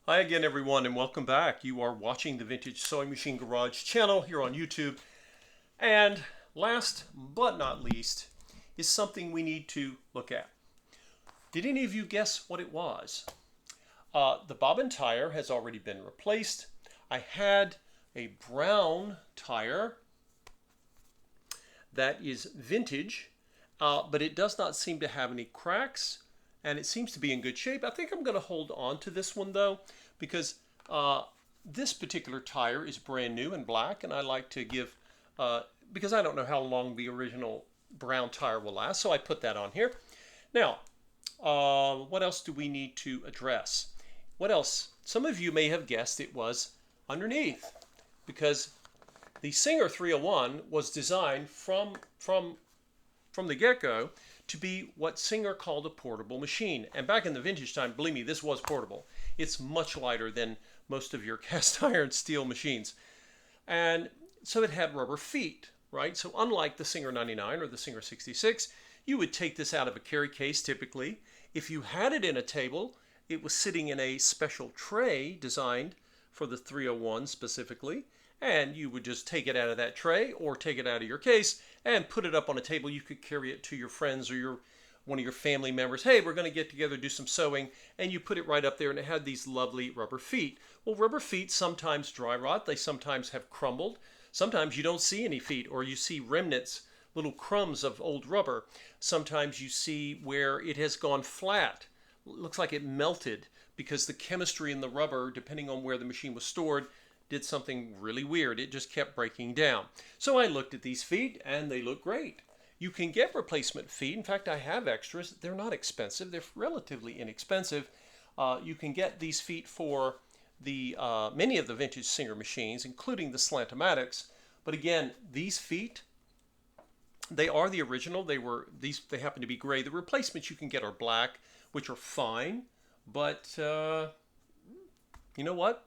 Hi again, everyone, and welcome back. You are watching the Vintage Sewing Machine Garage channel here on YouTube. And last but not least is something we need to look at. Did any of you guess what it was? The bobbin tire has already been replaced. I had a brown tire that is vintage, but it does not seem to have any cracks, and it seems to be in good shape. I think I'm going to hold on to this one though, because this particular tire is brand new and black, and I like to give, because I don't know how long the original brown tire will last, so I put that on here. Now, what else do we need to address? What else? Some of you may have guessed it was underneath, because the Singer 301 was designed from the get-go to be what Singer called a portable machine. And back in the vintage time, believe me, this was portable. It's much lighter than most of your cast iron steel machines. And so it had rubber feet, right? So unlike the Singer 99 or the Singer 66, you would take this out of a carry case typically. If you had it in a table, it was sitting in a special tray designed for the 301 specifically, and you would just take it out of that tray or take it out of your case and put it up on a table. You could carry it to your friends or one of your family members. Hey, we're going to get together, do some sewing, and you put it right up there, and it had these lovely rubber feet. Well, rubber feet sometimes dry rot. They sometimes have crumbled. Sometimes you don't see any feet, or you see remnants, little crumbs of old rubber. Sometimes you see where it has gone flat. It looks like it melted because the chemistry in the rubber, depending on where the machine was stored, did something really weird. It just kept breaking down. So I looked at these feet and they look great. You can get replacement feet. In fact, I have extras. They're not expensive. They're relatively inexpensive. You can get these feet for the many of the vintage Singer machines, including the Slantomatics. But again, these feet, they are the original. They happen to be gray. The replacements you can get are black, which are fine. But you know what?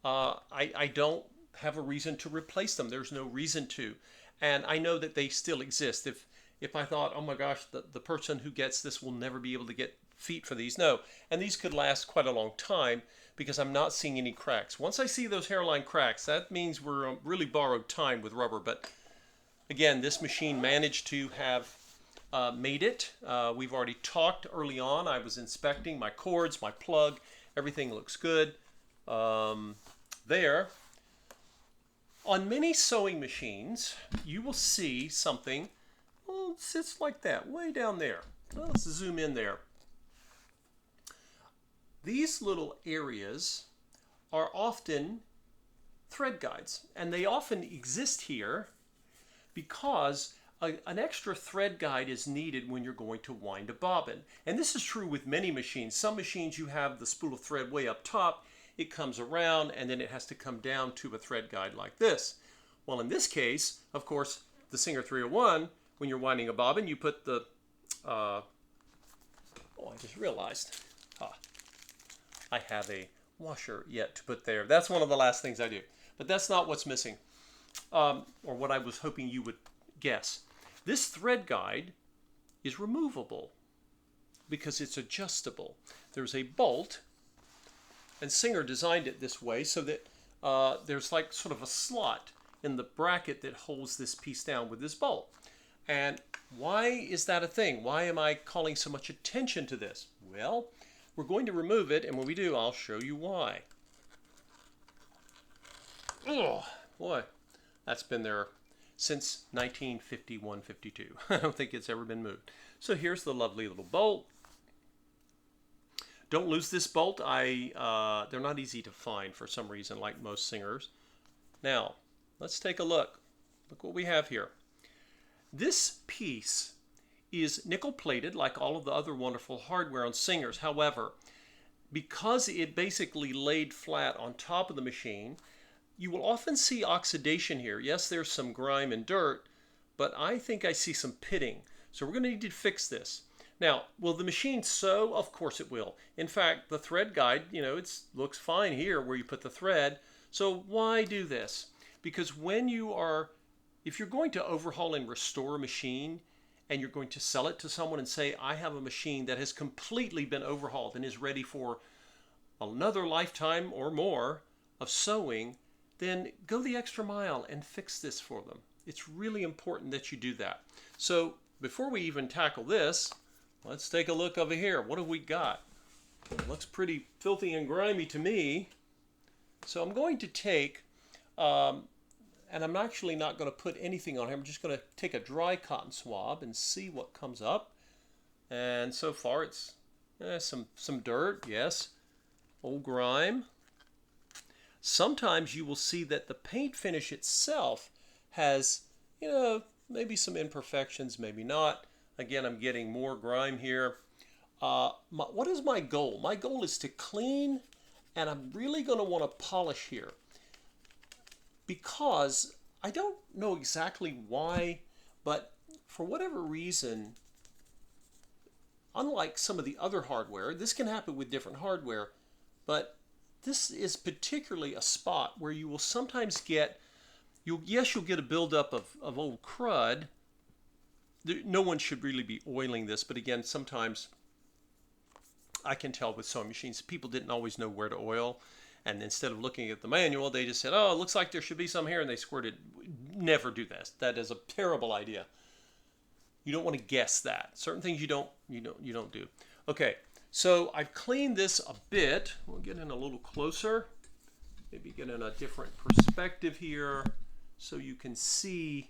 I don't have a reason to replace them. There's no reason to. And I know that they still exist. If I thought, oh my gosh, the person who gets this will never be able to get feet for these. No. And these could last quite a long time because I'm not seeing any cracks. Once I see those hairline cracks, that means we're really borrowed time with rubber. But again, this machine managed to have made it. We've already talked early on. I was inspecting my cords, my plug. Everything looks good. There. On many sewing machines, you will see something, well, it sits like that, way down there. Well, let's zoom in there. These little areas are often thread guides, and they often exist here because an extra thread guide is needed when you're going to wind a bobbin. And this is true with many machines. Some machines you have the spool of thread way up top, it comes around and then it has to come down to a thread guide like this. Well, in this case, of course, the Singer 301, when you're winding a bobbin, you put the, I just realized, I have a washer yet to put there. That's one of the last things I do, but that's not what's missing, or what I was hoping you would guess. This thread guide is removable because it's adjustable. There's a bolt, and Singer designed it this way so that there's like sort of a slot in the bracket that holds this piece down with this bolt. And why is that a thing? Why am I calling so much attention to this? Well, we're going to remove it, and when we do, I'll show you why. Oh, boy, that's been there since 1951-52. I don't think it's ever been moved. So here's the lovely little bolt. Don't lose this bolt. They're not easy to find for some reason, like most Singers. Now, let's take a look. Look what we have here. This piece is nickel plated like all of the other wonderful hardware on Singers. However, because it basically laid flat on top of the machine, you will often see oxidation here. Yes, there's some grime and dirt, but I think I see some pitting. So we're going to need to fix this. Now, will the machine sew? Of course it will. In fact, the thread guide, it looks fine here where you put the thread. So why do this? Because if you're going to overhaul and restore a machine and you're going to sell it to someone and say, I have a machine that has completely been overhauled and is ready for another lifetime or more of sewing, then go the extra mile and fix this for them. It's really important that you do that. So before we even tackle this, let's take a look over here. What have we got? It looks pretty filthy and grimy to me. So I'm going to take, and I'm actually not going to put anything on here. I'm just going to take a dry cotton swab and see what comes up. And so far it's some dirt, yes, old grime. Sometimes you will see that the paint finish itself has, maybe some imperfections, maybe not. Again, I'm getting more grime here. What is my goal? My goal is to clean, and I'm really going to want to polish here because I don't know exactly why, but for whatever reason, unlike some of the other hardware, this can happen with different hardware, but this is particularly a spot where you will sometimes get, you'll get a buildup of old crud. No one should really be oiling this, but again, sometimes I can tell with sewing machines, people didn't always know where to oil, and instead of looking at the manual, they just said, oh, it looks like there should be some here, and they squirted. Never do that. That is a terrible idea. You don't want to guess that. Certain things you don't do. Okay, so I've cleaned this a bit. We'll get in a little closer, maybe get in a different perspective here so you can see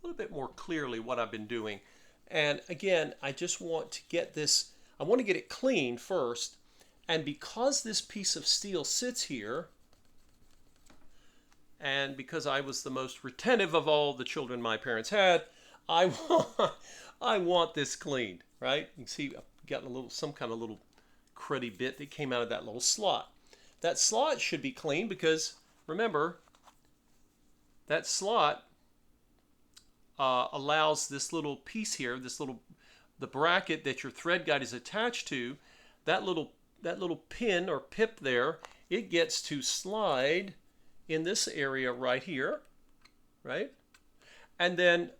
a little bit more clearly what I've been doing. And again, I just want to get this, I want to get it clean first. And because this piece of steel sits here, and because I was the most retentive of all the children my parents had, I want this cleaned, right? You can see I've got some kind of little cruddy bit that came out of that little slot. That slot should be clean because, remember, that slot allows this little piece here, the bracket that your thread guide is attached to, that little pin or pip there, it gets to slide in this area right here, right? And then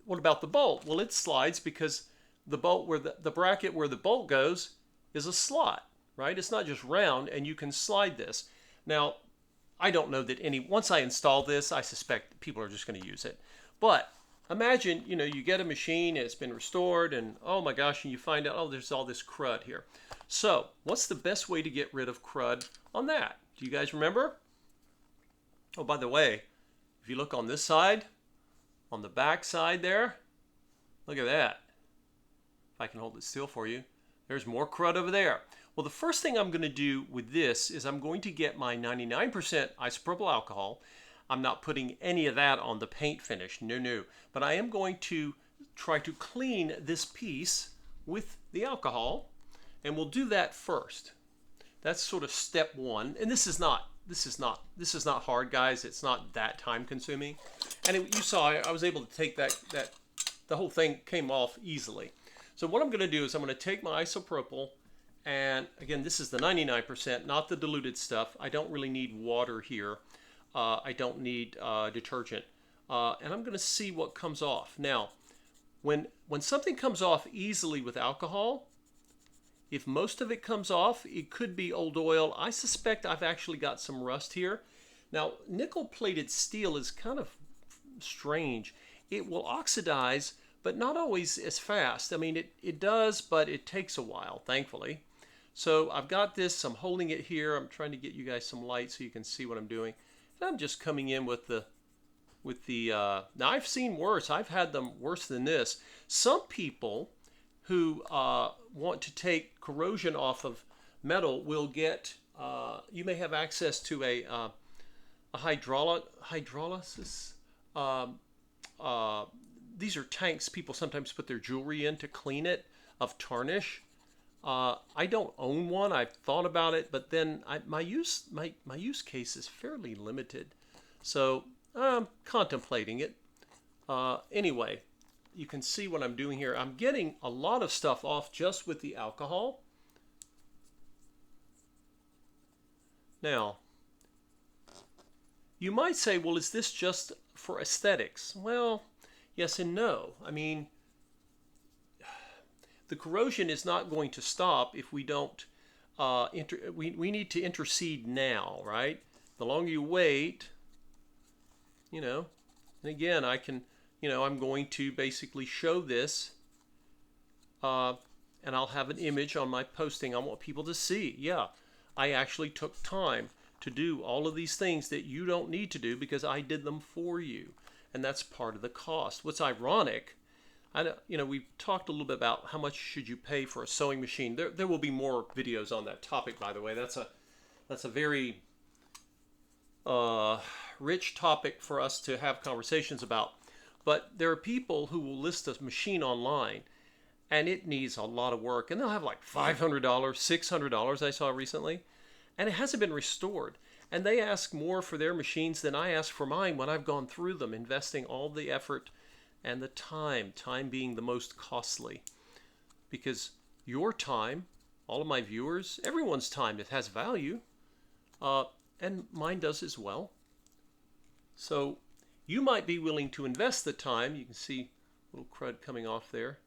what about the bolt? Well, it slides because the bolt where the bracket where the bolt goes is a slot, right? It's not just round, and you can slide this. Now, I don't know that once I install this, I suspect people are just going to use it. But imagine, you get a machine, and it's been restored, and oh my gosh, and you find out, oh, there's all this crud here. So, what's the best way to get rid of crud on that? Do you guys remember? Oh, by the way, if you look on this side, on the back side there, look at that. If I can hold it still for you, there's more crud over there. Well, the first thing I'm going to do with this is I'm going to get my 99% isopropyl alcohol. I'm not putting any of that on the paint finish, no. But I am going to try to clean this piece with the alcohol, and we'll do that first. That's sort of step one, and this is not hard, guys. It's not that time consuming. And you saw I was able to take that the whole thing came off easily. So what I'm going to do is I'm going to take my isopropyl, and again, this is the 99%, not the diluted stuff. I don't really need water here. I don't need detergent. And I'm going to see what comes off. Now, when something comes off easily with alcohol, if most of it comes off, it could be old oil. I suspect I've actually got some rust here. Now, nickel-plated steel is kind of strange. It will oxidize, but not always as fast. I mean, it does, but it takes a while, thankfully. So I've got this. I'm holding it here. I'm trying to get you guys some light so you can see what I'm doing. And I'm just coming in with the now I've seen worse. I've had them worse than this. Some people who want to take corrosion off of metal will get, you may have access to a hydrolysis. These are tanks people sometimes put their jewelry in to clean it of tarnish. I don't own one. I've thought about it, but then my use case is fairly limited. So I'm contemplating it. Anyway, you can see what I'm doing here. I'm getting a lot of stuff off just with the alcohol. Now, you might say, well, is this just for aesthetics? Well, yes and no. I mean, the corrosion is not going to stop if we don't we need to intercede now, right? The longer you wait, you know, and again, I can, I'm going to basically show this, uh, and I'll have an image on my posting. I want people to see, yeah, I actually took time to do all of these things that you don't need to do because I did them for you. And that's part of the cost. What's ironic, we've talked a little bit about how much should you pay for a sewing machine. There will be more videos on that topic, by the way. That's a very rich topic for us to have conversations about. But there are people who will list a machine online and it needs a lot of work, and they'll have like $500, $600 I saw recently, and it hasn't been restored. And they ask more for their machines than I ask for mine when I've gone through them, investing all the effort and the time being the most costly. Because your time, all of my viewers, everyone's time, it has value, and mine does as well. So you might be willing to invest the time. You can see a little crud coming off there.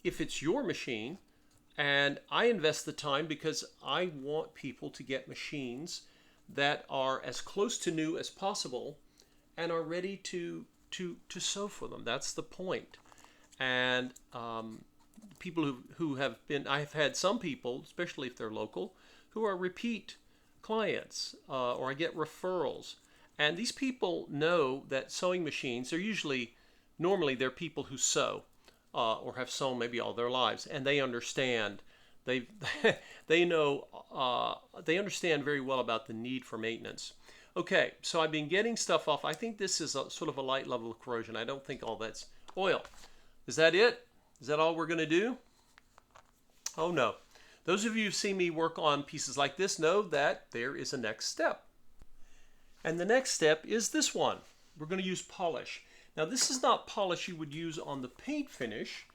If it's your machine, and I invest the time because I want people to get machines that are as close to new as possible and are ready to sew for them. That's the point. And people who have been, I've had some people, especially if they're local, who are repeat clients, or I get referrals. And these people know that sewing machines are normally they're people who sew. Or have sewn maybe all their lives, and they understand. They know. They understand very well about the need for maintenance. Okay, so I've been getting stuff off. I think this is sort of a light level of corrosion. I don't think all that's oil. Is that it? Is that all we're going to do? Oh no. Those of you who've seen me work on pieces like this know that there is a next step. And the next step is this one. We're going to use polish. Now, this is not polish you would use on the paint finish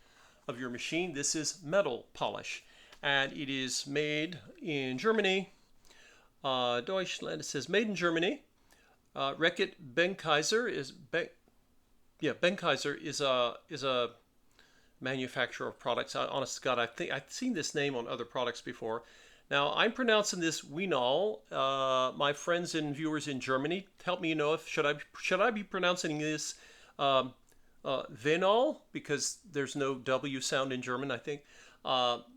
of your machine. This is metal polish, and it is made in Germany. Deutschland, it says made in Germany. Reckitt Benckiser Benckiser is a manufacturer of products. Honest to God, I've seen this name on other products before. Now, I'm pronouncing this Wienal. My friends and viewers in Germany, help me know if should I be pronouncing this Venal, because there's no W sound in German, I think.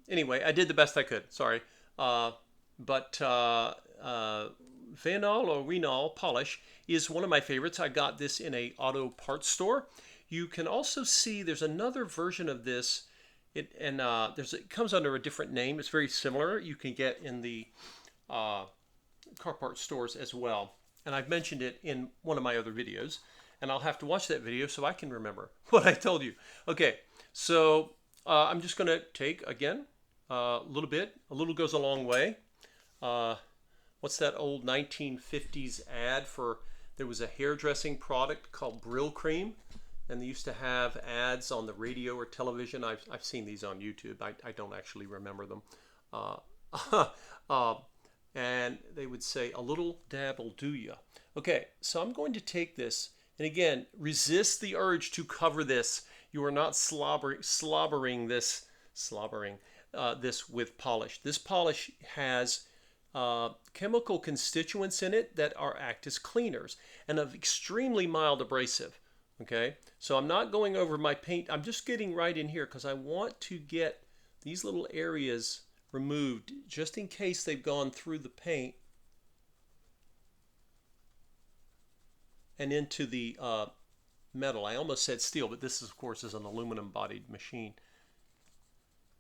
Anyway, I did the best I could. Sorry. But Venal or Renal polish is one of my favorites. I got this in a auto parts store. You can also see there's another version of this. It comes under a different name. It's very similar. You can get in the car part stores as well. And I've mentioned it in one of my other videos. And I'll have to watch that video so I can remember what I told you. Okay, so I'm just going to take, again, a little bit. A little goes a long way. What's that old 1950s ad for, there was a hairdressing product called Brill Cream, and they used to have ads on the radio or television. I've seen these on YouTube. I don't actually remember them. And they would say, a little dab will do ya. Okay, so I'm going to take this. And again, resist the urge to cover this. You are not slobbering this with polish. This polish has chemical constituents in it that act as cleaners and of extremely mild abrasive. Okay, so I'm not going over my paint. I'm just getting right in here because I want to get these little areas removed just in case they've gone through the paint and into the metal. I almost said steel, but this, of course, is an aluminum-bodied machine.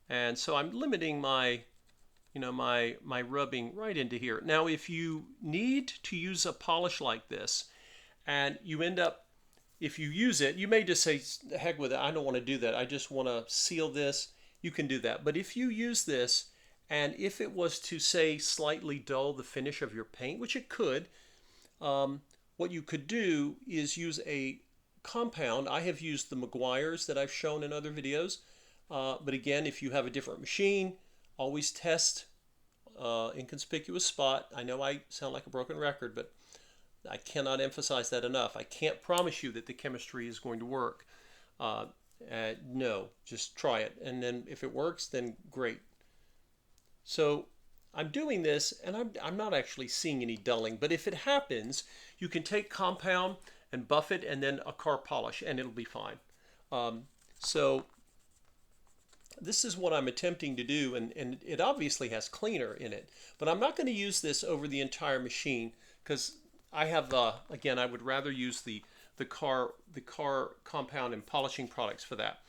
And so I'm limiting my rubbing right into here. Now, if you need to use a polish like this, and you end up, if you use it, you may just say, heck with it, I don't want to do that. I just want to seal this. You can do that. But if you use this, and if it was to, say, slightly dull the finish of your paint, which it could, what you could do is use a compound. I have used the Meguiar's that I've shown in other videos. But again, if you have a different machine, always test inconspicuous spot. I know I sound like a broken record, but I cannot emphasize that enough. I can't promise you that the chemistry is going to work. No, just try it. And then if it works, then great. So I'm doing this and I'm not actually seeing any dulling, but if it happens, you can take compound and buff it and then a car polish and it'll be fine. So this is what I'm attempting to do, and it obviously has cleaner in it, but I'm not going to use this over the entire machine because I have, again, I would rather use the car compound and polishing products for that.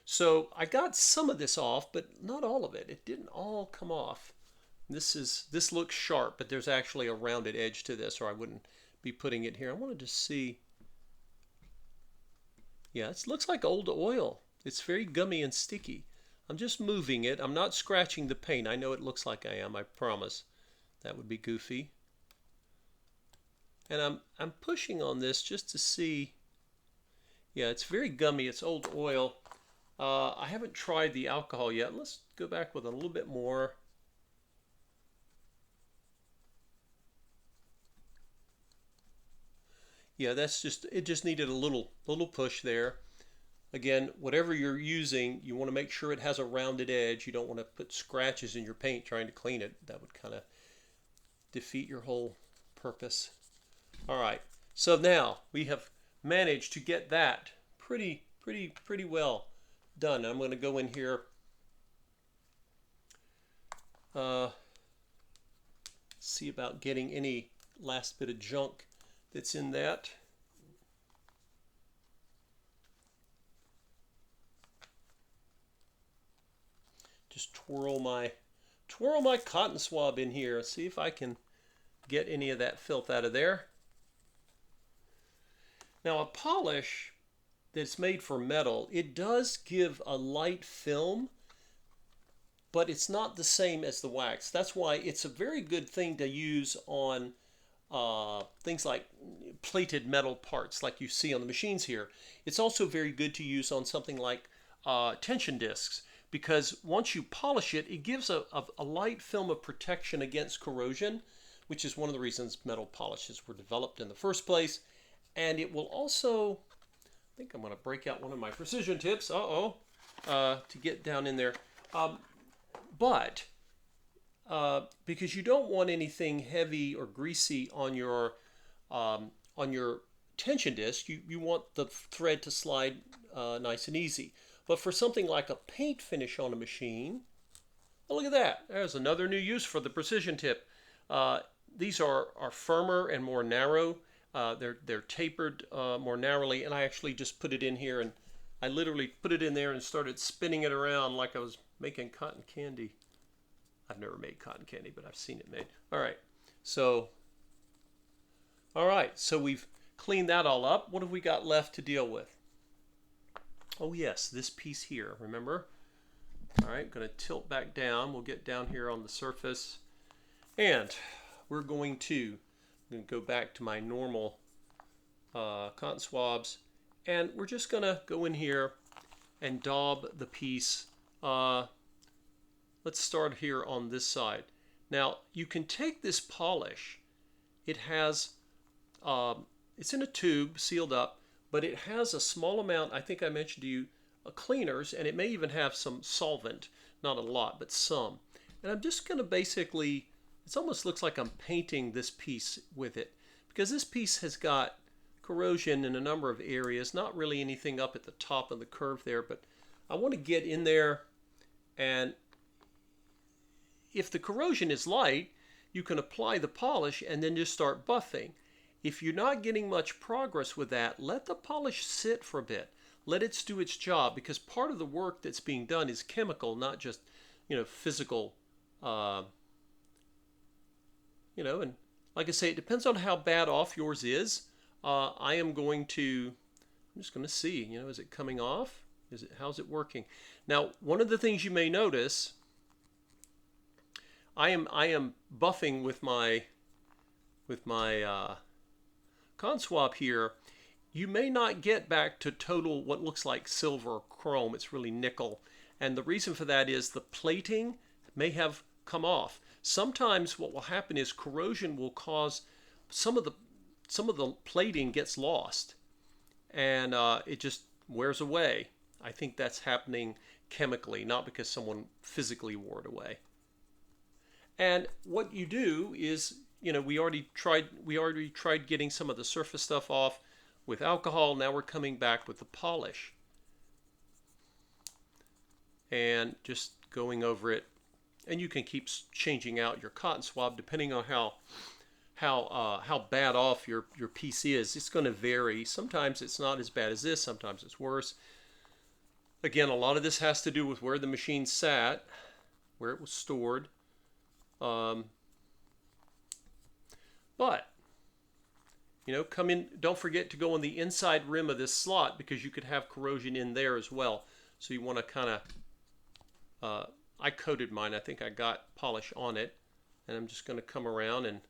So I got some of this off, but not all of it. It didn't all come off. This looks sharp, but there's actually a rounded edge to this, or I wouldn't be putting it here. I wanted to see. Yeah, it looks like old oil. It's very gummy and sticky. I'm just moving it. I'm not scratching the paint. I know it looks like I am, I promise. That would be goofy. And I'm pushing on this just to see. Yeah, it's very gummy. It's old oil. I haven't tried the alcohol yet. Let's go back with a little bit more. Yeah, it just needed a little push there. Again, whatever you're using, you want to make sure it has a rounded edge. You don't want to put scratches in your paint trying to clean it. That would kind of defeat your whole purpose. All right, so now we have managed to get that pretty well done. I'm going to go in here, see about getting any last bit of junk that's in that. Just twirl my cotton swab in here. See if I can get any of that filth out of there. Now a polish that's made for metal, it does give a light film, but it's not the same as the wax. That's why it's a very good thing to use on things like plated metal parts like you see on the machines here. It's also very good to use on something like tension discs, because once you polish it, it gives a light film of protection against corrosion, which is one of the reasons metal polishes were developed in the first place. And it will also, I think I'm going to break out one of my precision tips, to get down in there. But because you don't want anything heavy or greasy on your tension disc, you want the thread to slide nice and easy. But for something like a paint finish on a machine, oh, look at that. There's another new use for the precision tip. These are firmer and more narrow. They're tapered more narrowly, and I actually just put it in here, and I literally put it in there and started spinning it around like I was making cotton candy. I've never made cotton candy, but I've seen it made. All right, so we've cleaned that all up. What have we got left to deal with? Oh yes, this piece here, remember? All right, going to tilt back down. We'll get down here on the surface, and we're going to go back to my normal cotton swabs, and we're just going to go in here and daub the piece. Let's start here on this side. Now, you can take this polish. It has, it's in a tube sealed up, but it has a small amount, I think I mentioned to you, cleaners, and it may even have some solvent, not a lot, but some. And I'm just going to basically, it almost looks like I'm painting this piece with it, because this piece has got corrosion in a number of areas, not really anything up at the top of the curve there, but I want to get in there, and if the corrosion is light, you can apply the polish and then just start buffing. If you're not getting much progress with that, let the polish sit for a bit. Let it do its job, because part of the work that's being done is chemical, not just, physical. And like I say, it depends on how bad off yours is. I'm just going to see, is it coming off? How's it working? Now, one of the things you may notice, I am buffing with my cotton swab here. You may not get back to total what looks like silver or chrome. It's really nickel, and the reason for that is the plating may have come off. Sometimes what will happen is corrosion will cause some of the plating gets lost, and it just wears away. I think that's happening chemically, not because someone physically wore it away. And what you do is, we already tried getting some of the surface stuff off with alcohol. Now we're coming back with the polish and just going over it. And you can keep changing out your cotton swab depending on how bad off your piece is. It's going to vary. Sometimes it's not as bad as this. Sometimes it's worse. Again, a lot of this has to do with where the machine sat, where it was stored. But, come in. Don't forget to go on the inside rim of this slot because you could have corrosion in there as well. So you want to kind of, I coated mine. I think I got polish on it. And I'm just going to come around and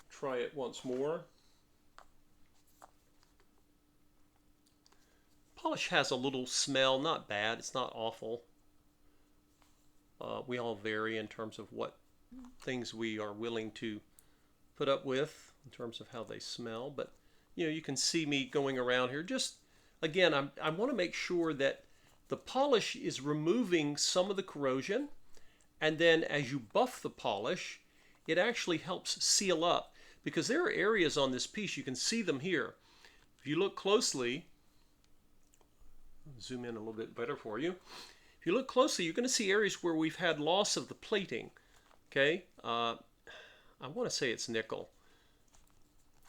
try it once more. Polish has a little smell, not bad. It's not awful. We all vary in terms of what things we are willing to put up with in terms of how they smell. But, you can see me going around here. Just, again, I want to make sure that the polish is removing some of the corrosion. And then as you buff the polish, it actually helps seal up. Because there are areas on this piece, you can see them here. If you look closely, zoom in a little bit better for you. If you look closely, you're going to see areas where we've had loss of the plating. Okay, I want to say it's nickel.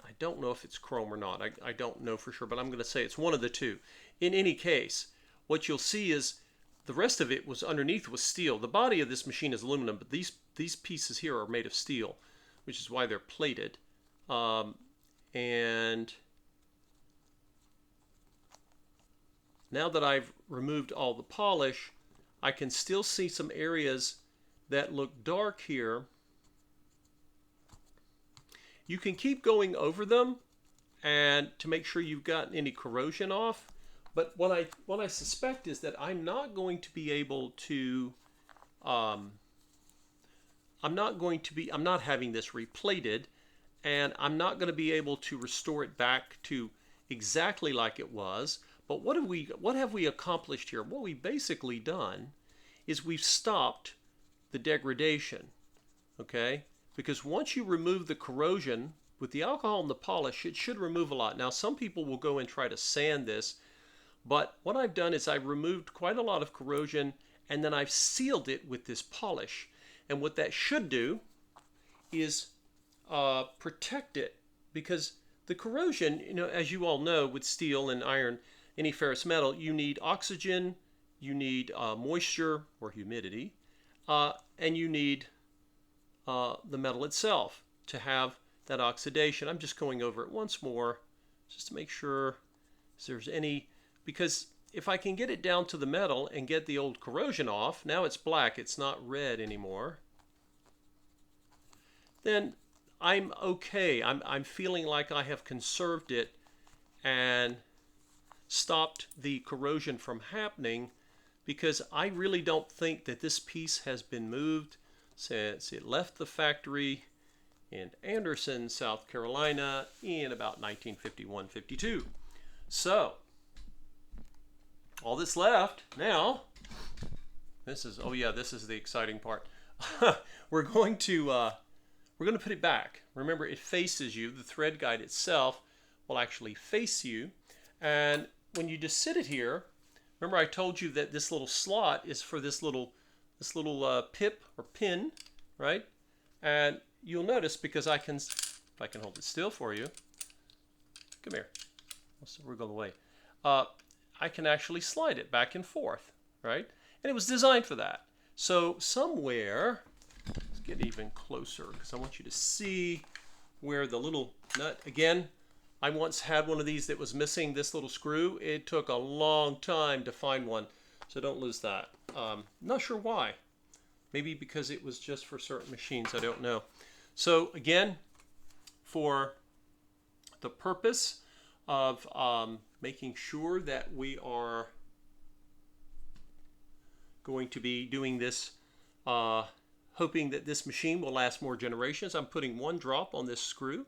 I don't know if it's chrome or not. I don't know for sure, but I'm going to say it's one of the two. In any case, what you'll see is the rest of it was underneath was steel. The body of this machine is aluminum, but these pieces here are made of steel, which is why they're plated. And now that I've removed all the polish, I can still see some areas that look dark here. You can keep going over them and to make sure you've got any corrosion off. But what I suspect is that I'm not going to be able to, I'm not having this replated, and I'm not going to be able to restore it back to exactly like it was. But what have we accomplished here? What we've basically done is we've stopped the degradation, okay? Because once you remove the corrosion with the alcohol and the polish, it should remove a lot. Now, some people will go and try to sand this, but what I've done is I've removed quite a lot of corrosion and then I've sealed it with this polish. And what that should do is protect it, because the corrosion, as you all know, with steel and iron, any ferrous metal, you need oxygen, you need moisture or humidity, and you need the metal itself to have that oxidation. I'm just going over it once more just to make sure if there's any, because if I can get it down to the metal and get the old corrosion off, now it's black, it's not red anymore, then I'm okay. I'm feeling like I have conserved it and stopped the corrosion from happening, because I really don't think that this piece has been moved since it left the factory in Anderson, South Carolina in about 1951-52. So, all that's left now, this is the exciting part. We're going to put it back. Remember, it faces you. The thread guide itself will actually face you. And when you just sit it here, remember I told you that this little slot is for this little pip or pin, right? And you'll notice, because if I can hold it still for you, come here, let's wriggle away. I can actually slide it back and forth, right? And it was designed for that. So somewhere, let's get even closer because I want you to see where the little nut, again, I once had one of these that was missing this little screw. It took a long time to find one, so don't lose that. Not sure why. Maybe because it was just for certain machines, I don't know. So again, for the purpose of making sure that we are going to be doing this, hoping that this machine will last more generations, I'm putting one drop on this screw.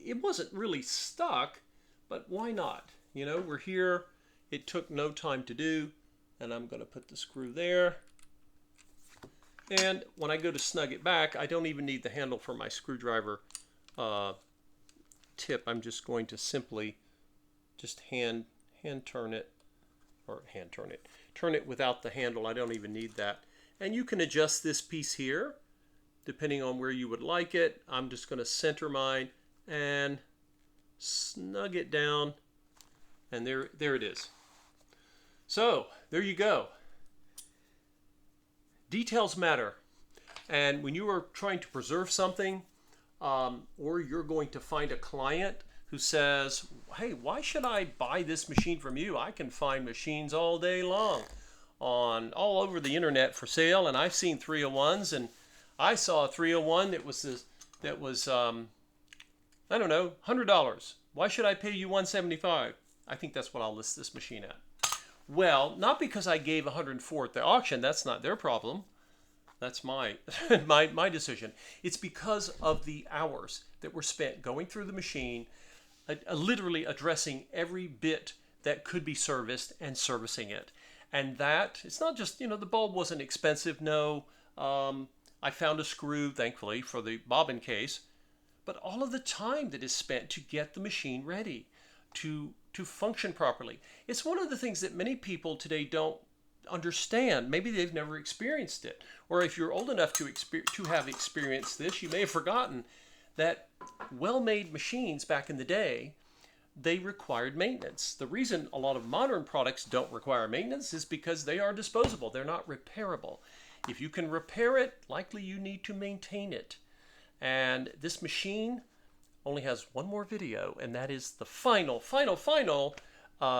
It wasn't really stuck, but why not? We're here. It took no time to do, and I'm going to put the screw there. And when I go to snug it back, I don't even need the handle for my screwdriver tip. I'm just going to simply just hand turn it, or turn it without the handle. I don't even need that. And you can adjust this piece here depending on where you would like it. I'm just going to center mine and snug it down, and there it is. So there you go. Details matter, and when you are trying to preserve something, or you're going to find a client who says, hey, why should I buy this machine from you? I can find machines all day long on all over the internet for sale, and I've seen 301s, and I saw a 301 that was I don't know, $100. Why should I pay you $175? I think that's what I'll list this machine at. Well, not because I gave 104 at the auction. That's not their problem. That's my my decision. It's because of the hours that were spent going through the machine, literally addressing every bit that could be serviced and servicing it. And that, it's not just, the bulb wasn't expensive. No, I found a screw, thankfully, for the bobbin case. But all of the time that is spent to get the machine ready to function properly. It's one of the things that many people today don't understand. Maybe they've never experienced it. Or if you're old enough to have experienced this, you may have forgotten that well-made machines back in the day, they required maintenance. The reason a lot of modern products don't require maintenance is because they are disposable. They're not repairable. If you can repair it, likely you need to maintain it. And this machine only has one more video, and that is the final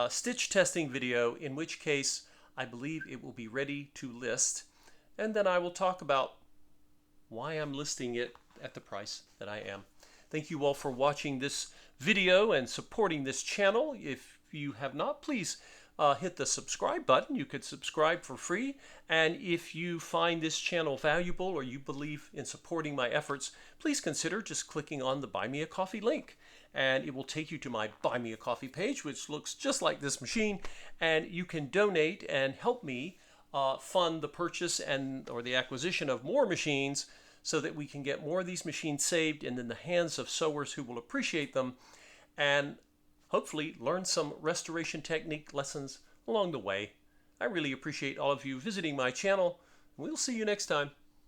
stitch testing video, in which case I believe it will be ready to list. And then I will talk about why I'm listing it at the price that I am. Thank you all for watching this video and supporting this channel. If you have not, please hit the subscribe button. You could subscribe for free. And if you find this channel valuable, or you believe in supporting my efforts, please consider just clicking on the Buy Me a Coffee link. And it will take you to my Buy Me a Coffee page, which looks just like this machine. And you can donate and help me fund the purchase or the acquisition of more machines, so that we can get more of these machines saved and in the hands of sewers who will appreciate them, and hopefully learn some restoration technique lessons along the way. I really appreciate all of you visiting my channel. We'll see you next time.